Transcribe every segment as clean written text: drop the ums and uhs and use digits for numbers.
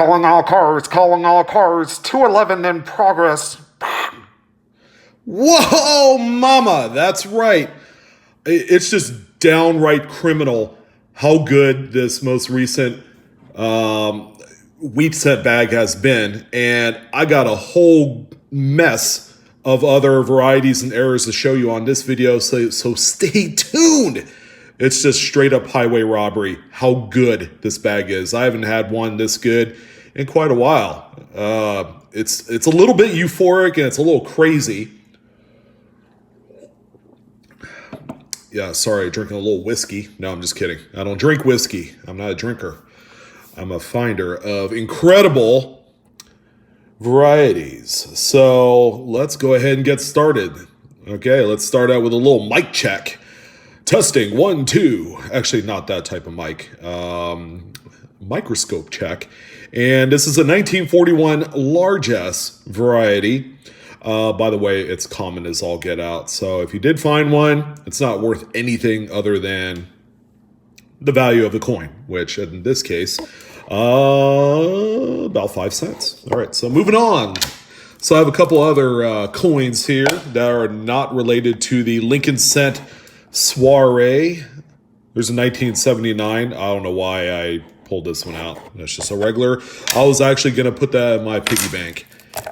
Calling all cars, 211 in progress. Whoa, mama, that's right. It's just downright criminal how good this most recent wheat set bag has been. And I got a whole mess of other varieties and errors to show you on this video, so stay tuned. It's just straight up highway robbery how good this bag is. I haven't had one this good in quite a while. It's a little bit euphoric and it's a little crazy. Yeah, sorry, drinking a little whiskey. No, I'm just kidding. I don't drink whiskey. I'm not a drinker. I'm a finder of incredible varieties. So let's go ahead and get started. Okay, let's start out with a little mic check. Testing, 1, 2. Actually, not that type of mic. Microscope check. And this is a 1941 large S variety. By the way, it's common as all get out. So if you did find one, it's not worth anything other than the value of the coin, which in this case, about 5 cents. All right, so moving on. So I have a couple other coins here that are not related to the Lincoln Cent Soiree. There's a 1979. I don't know why I pulled this one out. That's just a regular. I was actually going to put that in my piggy bank.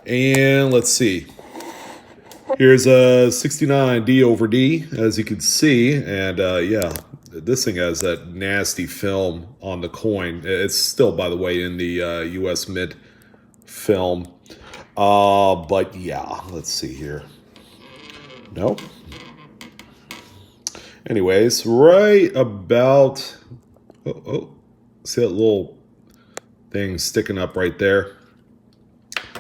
And let's see. Here's a 69 D over D, as you can see. And yeah, this thing has that nasty film on the coin. It's still, by the way, in the U.S. Mint film. But yeah, let's see here. Nope. Anyways, right about... see that little thing sticking up right there?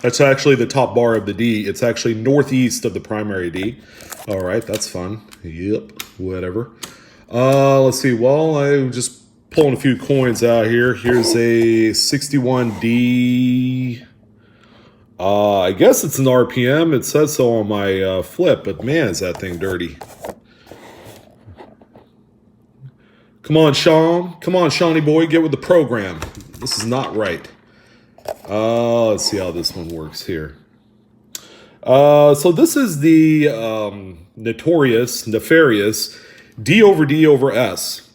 That's actually the top bar of the D. It's actually northeast of the primary D. All right, that's fun. Yep, whatever. Let's see. Well, I'm just pulling a few coins out here. Here's a 61D. I guess it's an RPM. It says so on my flip, but man, is that thing dirty. Come on, Sean. Come on, Shawnee boy. Get with the program. This is not right. Let's see how this one works here. So this is the nefarious D over D over S.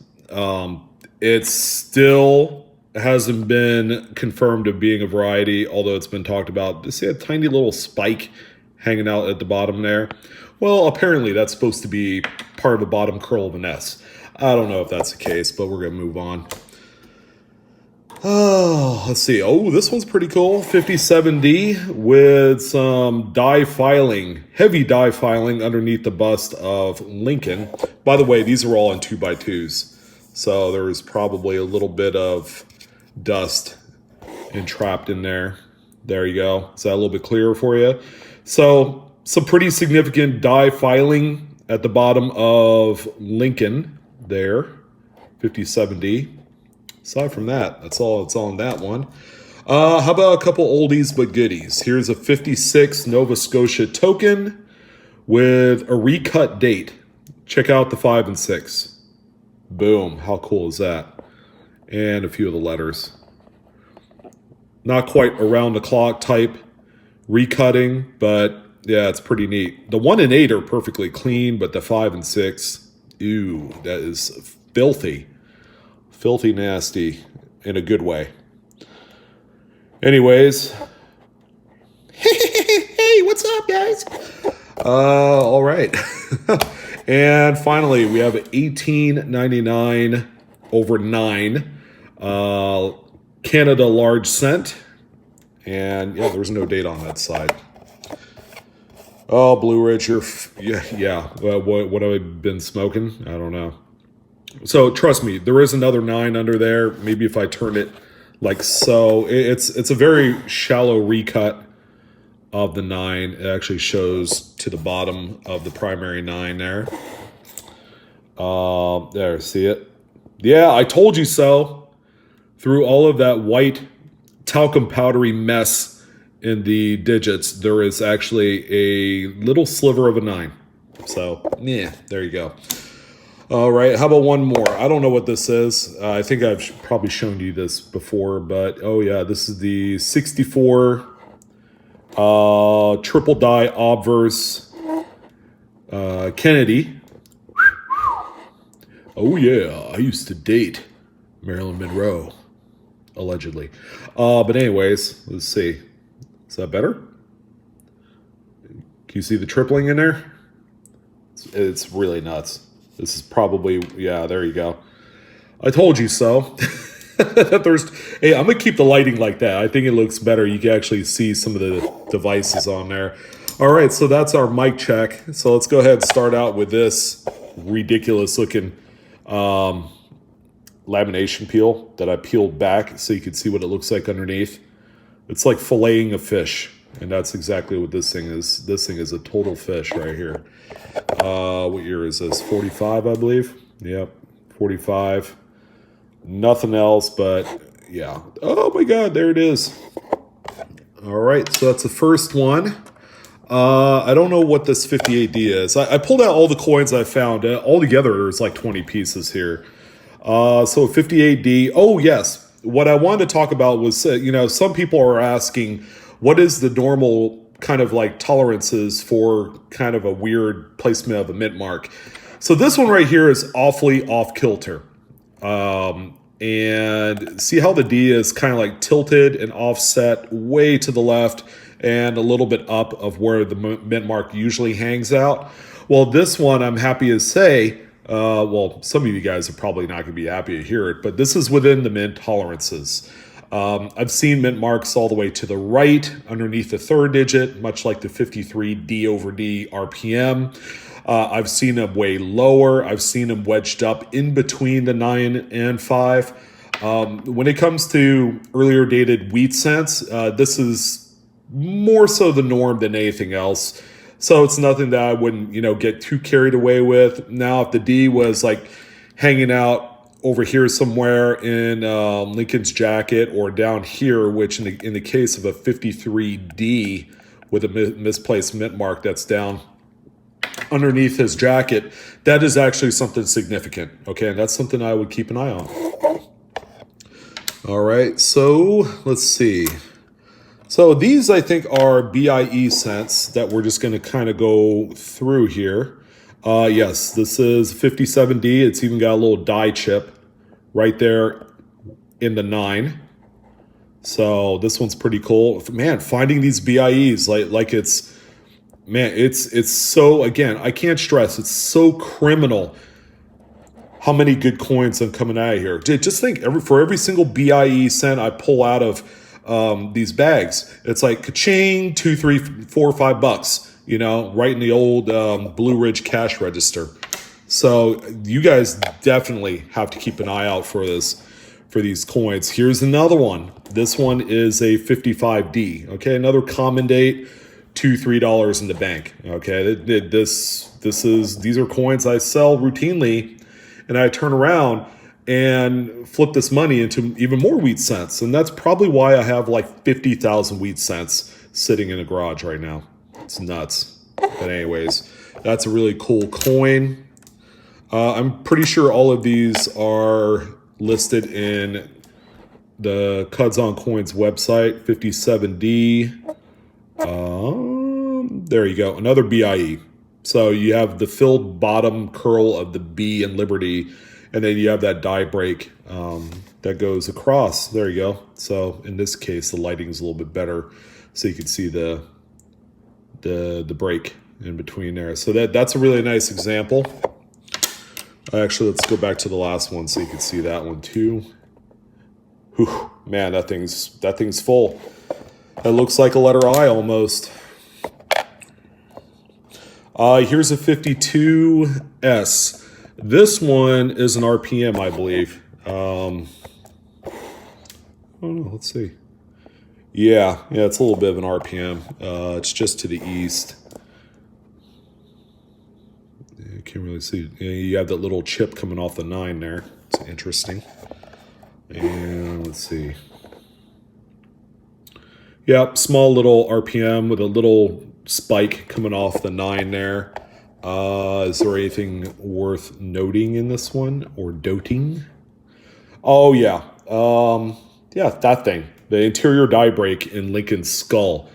It still hasn't been confirmed of being a variety, although it's been talked about. See a tiny little spike hanging out at the bottom there? Well, apparently that's supposed to be part of the bottom curl of an S. I don't know if that's the case, but we're going to move on. Oh, let's see. Oh, this one's pretty cool. 57D with some die filing, heavy die filing underneath the bust of Lincoln. By the way, these are all in 2x2s. So there was probably a little bit of dust entrapped in there. There you go. Is that a little bit clearer for you? So some pretty significant die filing at the bottom of Lincoln there. 57D. Aside from that, that's all it's on that one. How about a couple oldies but goodies? Here's a 56 Nova Scotia token with a recut date. Check out the 5 and 6. Boom. How cool is that? And a few of the letters. Not quite around the clock type recutting, but yeah, it's pretty neat. The 1 and 8 are perfectly clean, but the 5 and 6, ew, that is filthy. Filthy nasty in a good way. Anyways. Hey, what's up, guys? All right. And finally, we have 18.99 over 9. Canada large cent. And yeah, there's no date on that side. Oh, Blue Ridge, yeah. What have I been smoking? I don't know. So trust me, there is another 9 under there. Maybe if I turn it like so, it's a very shallow recut of the 9. It actually shows to the bottom of the primary 9 there. There, see it? Yeah, I told you so. Through all of that white talcum powdery mess in the digits, there is actually a little sliver of a 9. So, yeah, there you go. All right, how about one more? I don't know what this is. I think I've probably shown you this before, but oh yeah, this is the 64 triple die obverse Kennedy. Oh yeah, I used to date Marilyn Monroe, allegedly. But anyways, let's see. Is that better? Can you see the tripling in there? It's really nuts. This is probably, yeah, there you go. I told you so. Hey, I'm going to keep the lighting like that. I think it looks better. You can actually see some of the devices on there. All right, so that's our mic check. So let's go ahead and start out with this ridiculous looking lamination peel that I peeled back so you can see what it looks like underneath. It's like filleting a fish, and that's exactly what this thing is. This thing is a total fish right here. What year is this? 45, I believe. Yep, 45. Nothing else, but yeah. Oh my God, there it is. All right, so that's the first one. I don't know what this 58D is. I pulled out all the coins I found. Altogether, there's like 20 pieces here. So 58D. Oh yes, what I wanted to talk about was, some people are asking, what is the normal kind of like tolerances for kind of a weird placement of a mint mark? So this one right here is awfully off kilter. And see how the D is kind of like tilted and offset way to the left and a little bit up of where the mint mark usually hangs out. Well, this one, I'm happy to say, well, some of you guys are probably not going to be happy to hear it, but this is within the mint tolerances. I've seen mint marks all the way to the right underneath the third digit, much like the 53 D over D RPM. I've seen them way lower. I've seen them wedged up in between the 9 and 5. When it comes to earlier dated wheat cents, this is more so the norm than anything else. So it's nothing that I wouldn't, get too carried away with. Now, if the D was like hanging out over here somewhere in Lincoln's jacket or down here, which in the case of a 53D with a misplaced mint mark that's down underneath his jacket, that is actually something significant. Okay, and that's something I would keep an eye on. All right, so let's see. So these, I think, are BIE cents that we're just going to kind of go through here. Yes, this is 57D. It's even got a little die chip right there in the 9. So this one's pretty cool. Man, finding these BIEs, like it's, man, it's so, again, I can't stress, it's so criminal how many good coins are coming out of here. Just think, for every single BIE cent I pull out of these bags, it's like ka-ching, $2, $3, $4, $5, right in the old Blue Ridge cash register. So you guys definitely have to keep an eye out for these coins. Here's another one. This one is a 55D. Okay, another common date, $2, $3 in the bank. Okay, these are coins I sell routinely, and I turn around and flip this money into even more wheat cents. And that's probably why I have like 50,000 wheat cents sitting in a garage right now. It's nuts. But anyways, that's a really cool coin. I'm pretty sure all of these are listed in the Cuds on Coins website, 57D. There you go, another BIE. So you have the filled bottom curl of the B in Liberty, and then you have that die break that goes across. There you go. So in this case, the lighting is a little bit better, so you can see the break in between there. So that's a really nice example. Actually, let's go back to the last one so you can see that one too. Whew, man, that thing's full. It looks like a letter I almost. Here's a 52S. This one is an RPM, I believe. Oh no, let's see. Yeah, it's a little bit of an RPM. It's just to the east. You can't really see. You have that little chip coming off the 9 there. It's interesting. And let's see. Yep, small little RPM with a little spike coming off the 9 there. Is there anything worth noting in this one or doting? Oh yeah, yeah, that thing, the interior die break in Lincoln's skull.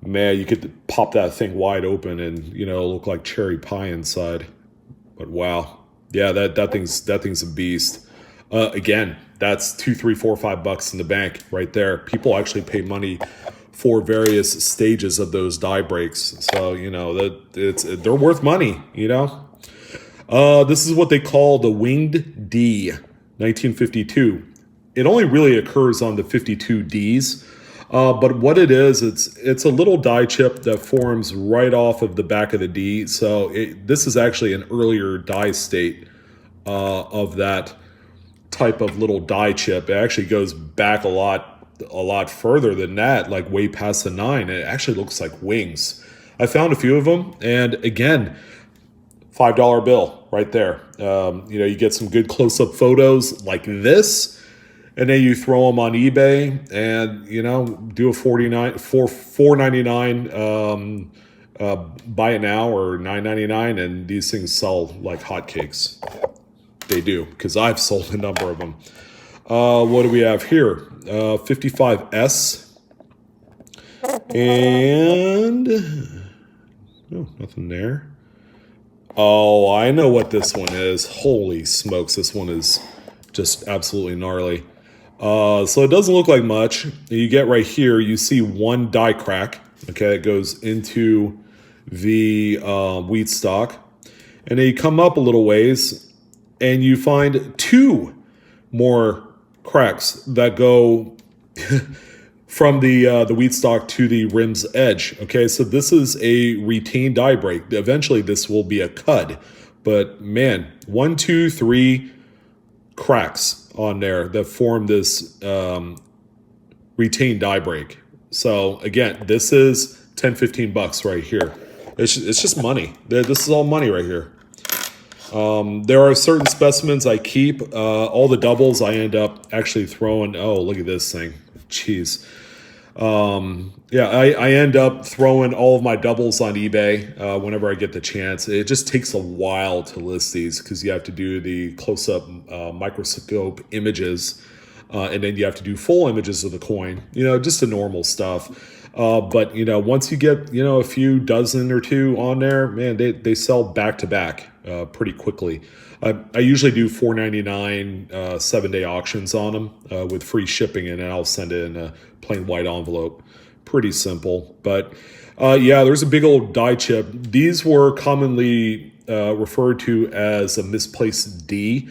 Man, you could pop that thing wide open and look like cherry pie inside. But wow, yeah, that thing's a beast. Again, that's $2, $3, $4, $5 in the bank right there. People actually pay money for various stages of those die breaks, so they're worth money. This is what they call the Winged D, 1952. It only really occurs on the 52Ds. But what it is, it's a little die chip that forms right off of the back of the D. So this is actually an earlier die state of that type of little die chip. It actually goes back a lot further than that, like way past the 9. It actually looks like wings. I found a few of them, and again, $5 bill right there. You get some good close-up photos like this. And then you throw them on eBay and, do a $4.99 buy it now or $9.99, and these things sell like hotcakes. They do, because I've sold a number of them. What do we have here? 55S. And nothing there. Oh, I know what this one is. Holy smokes, this one is just absolutely gnarly. So it doesn't look like much. You get right here, you see one die crack. Okay, it goes into the wheat stock. And then you come up a little ways and you find 2 more cracks that go from the wheat stock to the rim's edge. Okay, so this is a retained die break. Eventually this will be a cud. But man, 1, 2, 3 cracks on there that form this retained die break. So again, this is $10-15 right here. It's just money. This is all money right here. There are certain specimens I keep. All the doubles I end up actually throwing. Oh, look at this thing. Jeez. Yeah, I end up throwing all of my doubles on eBay whenever I get the chance. It just takes a while to list these because you have to do the close-up microscope images, and then you have to do full images of the coin, just the normal stuff. But, once you get, a few dozen or 2 on there, man, they sell back-to-back pretty quickly. I usually do $4.99 7-day auctions on them with free shipping, and then I'll send it in a plain white envelope. Pretty simple. But yeah, there's a big old die chip. These were commonly referred to as a misplaced D,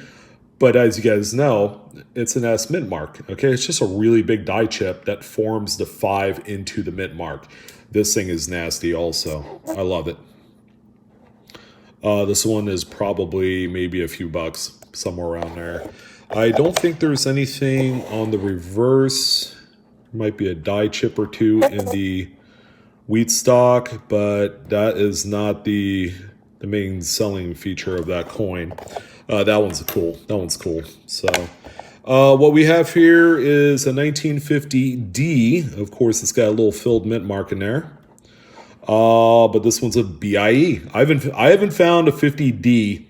but as you guys know, it's an S mint mark. Okay, it's just a really big die chip that forms the 5 into the mint mark. This thing is nasty also. I love it. This one is probably maybe a few bucks, somewhere around there. I don't think there's anything on the reverse. Might be a die chip or 2 in the wheat stock, but that is not the main selling feature of that coin. That one's cool. So what we have here is a 1950D. Of course, it's got a little filled mint mark in there. But this one's a BIE. I haven't found a 50D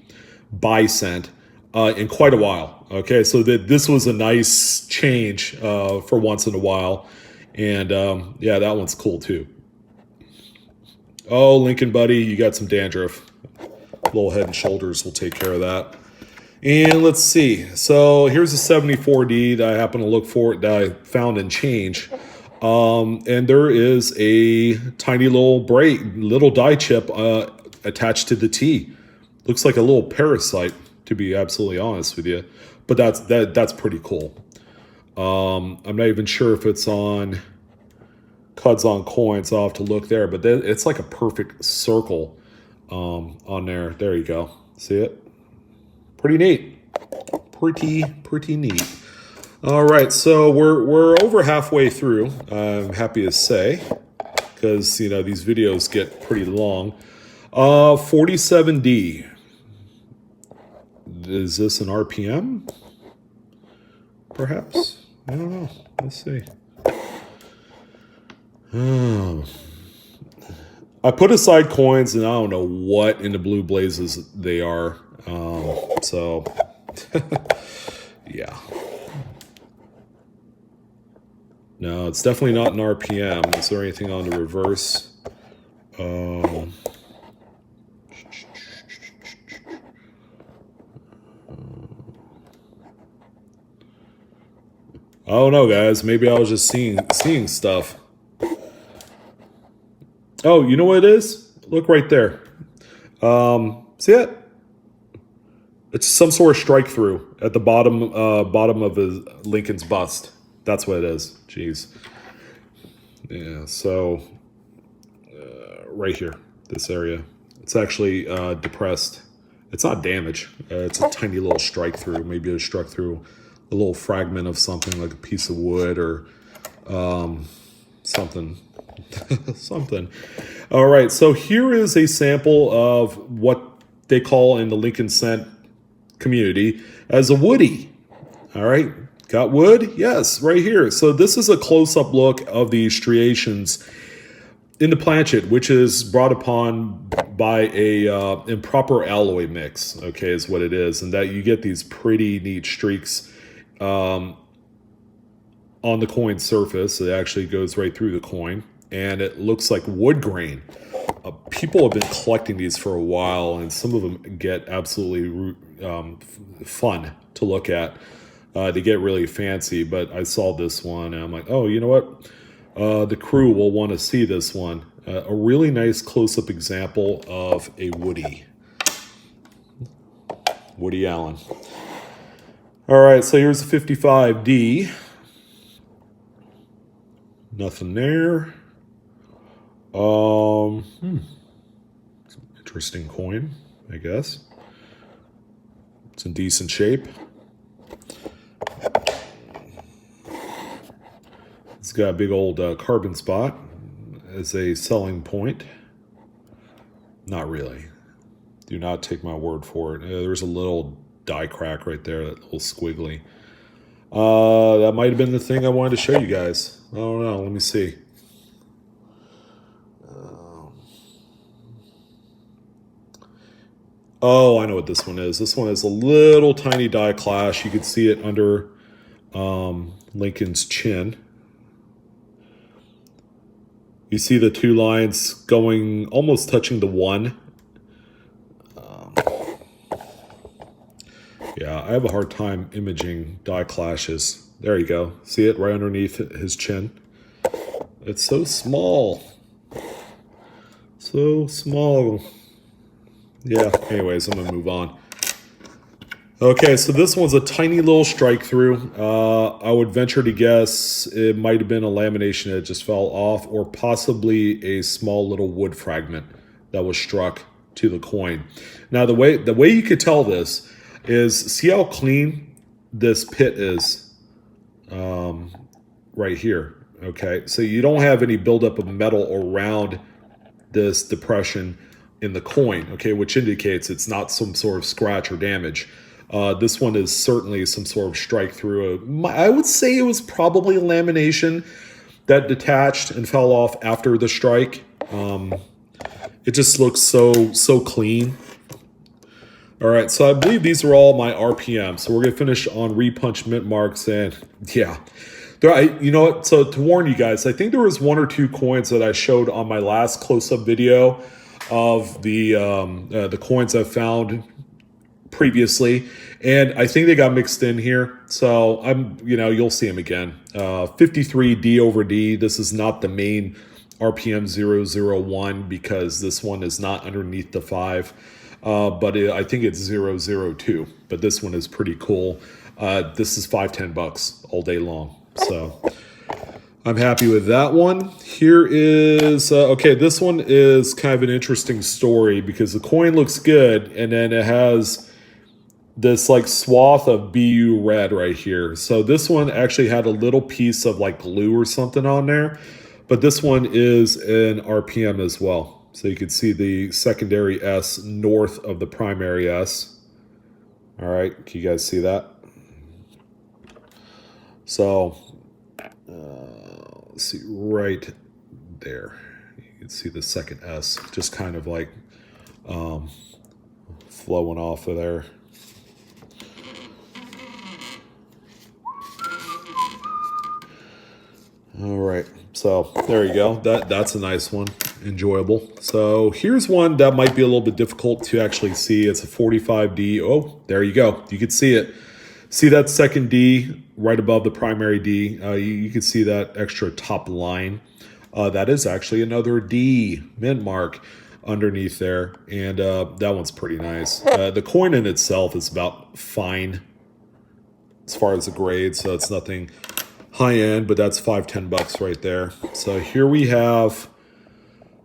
buy cent in quite a while. Okay, so this was a nice change for once in a while, and yeah, that one's cool too. Oh, Lincoln buddy, you got some dandruff. Little Head and Shoulders will take care of that. And let's see. So here's a 74D that I happen to look for, that I found in change. And there is a tiny little die chip attached to the T. Looks like a little parasite, to be absolutely honest with you. But that's pretty cool. I'm not even sure if it's on Cuds on Coins. I'll have to look there. But it's like a perfect circle on there. There you go. See it? Pretty neat. Pretty neat. All right, so we're over halfway through. I'm happy to say, because these videos get pretty long. 47D. Is this an RPM? Perhaps. I don't know. Let's see. I put aside coins, and I don't know what in the blue blazes they are. So, yeah. No, it's definitely not an RPM. Is there anything on the reverse? I don't know, guys. Maybe I was just seeing stuff. Oh, you know what it is? Look right there. See it? It's some sort of strike through at the bottom of Lincoln's bust. That's what it is. Jeez. Yeah. So right here, this area, it's actually depressed. It's not damage. It's a tiny little strike through. Maybe it struck through a little fragment of something like a piece of wood or something. Something. All right. So here is a sample of what they call in the Lincoln Cent community as a woody. All right. Got wood? Yes, right here. So this is a close-up look of the striations in the planchet, which is brought upon by a improper alloy mix, okay, is what it is. And that you get these pretty neat streaks on the coin surface. It actually goes right through the coin, and it looks like wood grain. People have been collecting these for a while, and some of them get absolutely fun to look at. They get really fancy, but I saw this one, and I'm like, oh, you know what? The crew will want to see this one. A really nice close-up example of a Woody. Woody Allen. All right, so here's a 55D. Nothing there. Interesting coin, I guess. It's in decent shape. It's got a big old carbon spot as a selling point. Not really. Do not take my word for it. There's a little die crack right there, that little squiggly. That might have been the thing I wanted to show you guys. I don't know. Let me see. Oh, I know what this one is. This one is a little tiny die clash. You can see it under Lincoln's chin. You see the two lines going, almost touching the one. Yeah, I have a hard time imaging die clashes. There you go. See it right underneath his chin? It's so small. So small. Yeah, anyways, I'm going to move on. Okay, so this one's a tiny little strike through. I would venture to guess it might have been a lamination that just fell off, or possibly a small little wood fragment that was struck to the coin. Now, the way you could tell this is, see how clean this pit is right here. Okay, so you don't have any buildup of metal around this depression in the coin, okay, which indicates it's not some sort of scratch or damage. This one is certainly some sort of strike through. I would say it was probably a lamination that detached and fell off after the strike. It just looks so clean. All right, so I believe these are all my RPM. So we're gonna finish on repunch mint marks, and yeah. You know what? So to warn you guys, I think there was one or two coins that I showed on my last close-up video of the coins I found previously, and I think they got mixed in here. So you'll see them again. 53 D over D. This is not the main RPM 001 because this one is not underneath the 5. But I think it's 002. But this one is pretty cool. This is $5-10 all day long. So I'm happy with that one. Here is, okay, this one is kind of an interesting story because the coin looks good, and then it has this like swath of BU red right here. So this one actually had a little piece of like glue or something on there, but this one is an RPM as well. So you can see the secondary S north of the primary S. All right, can you guys see that? So let's see right there. You can see the second S just kind of like flowing off of there. All right, so there you go. That's a nice one, enjoyable. So here's one that might be a little bit difficult to actually see. It's a 45D. Oh, there you go. You can see it. See that second D right above the primary D? You can see that extra top line. That is actually another D mint mark underneath there, and that one's pretty nice. The coin in itself is about fine as far as the grade, so it's nothing high end, but that's $5-10 right there. So here we have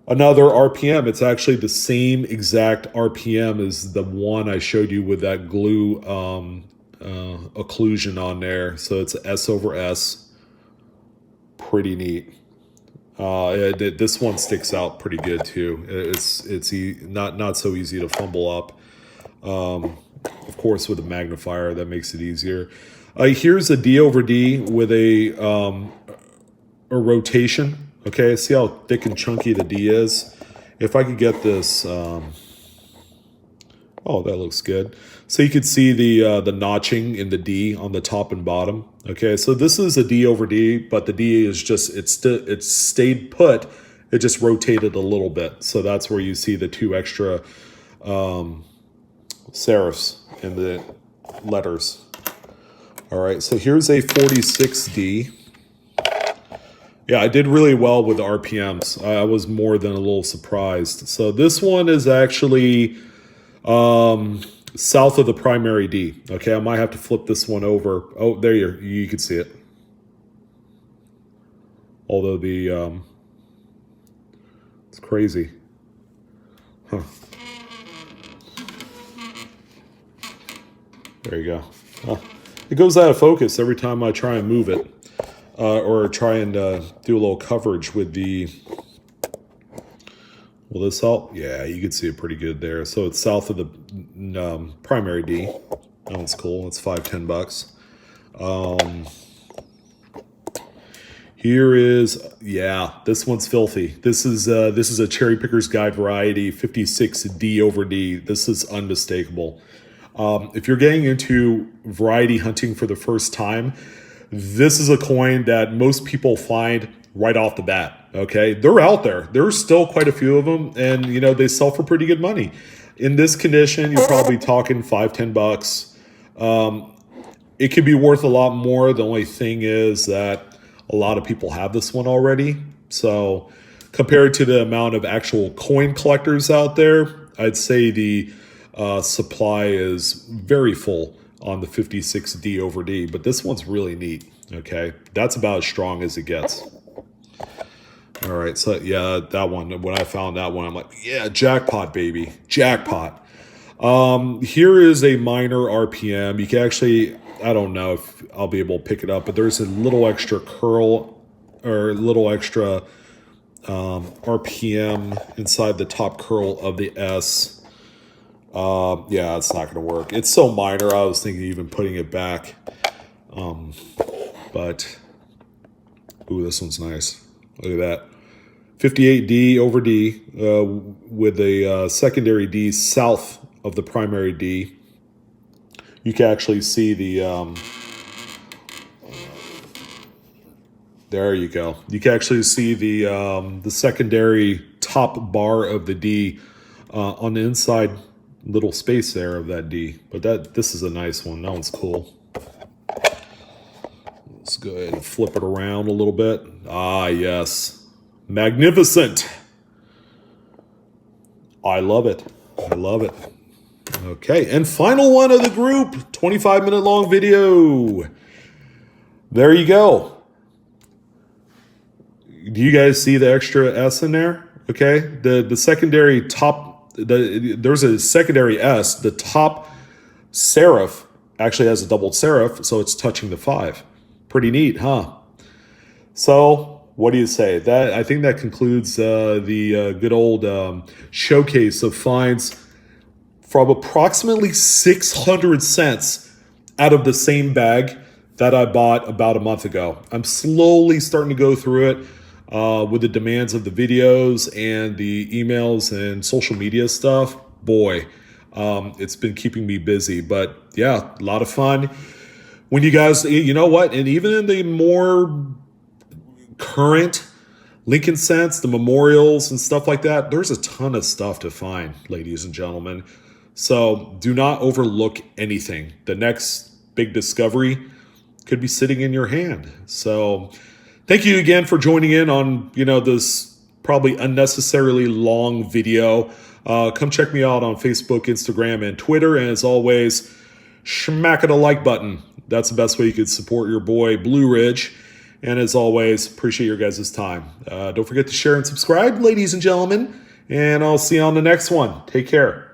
another RPM. It's actually the same exact RPM as the one I showed you with that glue occlusion on there. So it's S over S. Pretty neat. This one sticks out pretty good too. It's not so easy to fumble up. Of course, with a magnifier, that makes it easier. Here's a D over D with a rotation. Okay, see how thick and chunky the D is? If I could get this, oh, that looks good. So you could see the notching in the D on the top and bottom. Okay, so this is a D over D, but the D is just, it's stayed put. It just rotated a little bit. So that's where you see the two extra serifs in the letters. All right, so here's a 46D. Yeah, I did really well with the RPMs. I was more than a little surprised. So this one is actually south of the primary D. Okay, I might have to flip this one over. Oh, there you can see it. Although it's crazy. Huh. There you go. Oh, it goes out of focus every time I try and move it. Or try and do a little coverage with the... Will this help? Yeah, you can see it pretty good there. So it's south of the primary D. That one's cool. It's $5-10. Here is, yeah, this one's filthy. This is a Cherry Picker's Guide variety, 56D over D. This is unmistakable. If you're getting into variety hunting for the first time, this is a coin that most people find right off the bat, okay? They're out there. There's still quite a few of them, and, you know, they sell for pretty good money. In this condition, you're probably talking $5-10. It could be worth a lot more. The only thing is that a lot of people have this one already. So compared to the amount of actual coin collectors out there, I'd say the supply is very full on the 56D over D, but this one's really neat, okay? That's about as strong as it gets. All right, so yeah, that one, when I found that one, I'm like, yeah, jackpot, baby, jackpot. Here is a minor RPM. You can actually, I don't know if I'll be able to pick it up, but there's a little extra curl or a little extra RPM inside the top curl of the S. Yeah, it's not going to work. It's so minor, I was thinking even putting it back. But, ooh, this one's nice. Look at that. 58D over D with a secondary D south of the primary D. You can actually see the... there you go. You can actually see the secondary top bar of the D on the inside little space there of that D. But this is a nice one. That one's cool. Let's go ahead and flip it around a little bit. Ah, yes. Magnificent. I love it. I love it. Okay, and final one of the group. 25-minute long video. There you go. Do you guys see the extra S in there? Okay, the secondary top, there's a secondary S. The top serif actually has a doubled serif, so it's touching the 5. Pretty neat, huh? So, what do you say? I think that concludes the good old showcase of finds from approximately 600 cents out of the same bag that I bought about a month ago. I'm slowly starting to go through it. with the demands of the videos and the emails and social media stuff. Boy, it's been keeping me busy. But yeah, a lot of fun. When you guys, you know what, and even in the more current Lincoln sense, the memorials and stuff like that, there's a ton of stuff to find, ladies and gentlemen. So do not overlook anything. The next big discovery could be sitting in your hand. So thank you again for joining in on, this probably unnecessarily long video. Come check me out on Facebook, Instagram, and Twitter. And as always, smack the like button. That's the best way you could support your boy, Blue Ridge. And as always, appreciate your guys' time. Don't forget to share and subscribe, ladies and gentlemen. And I'll see you on the next one. Take care.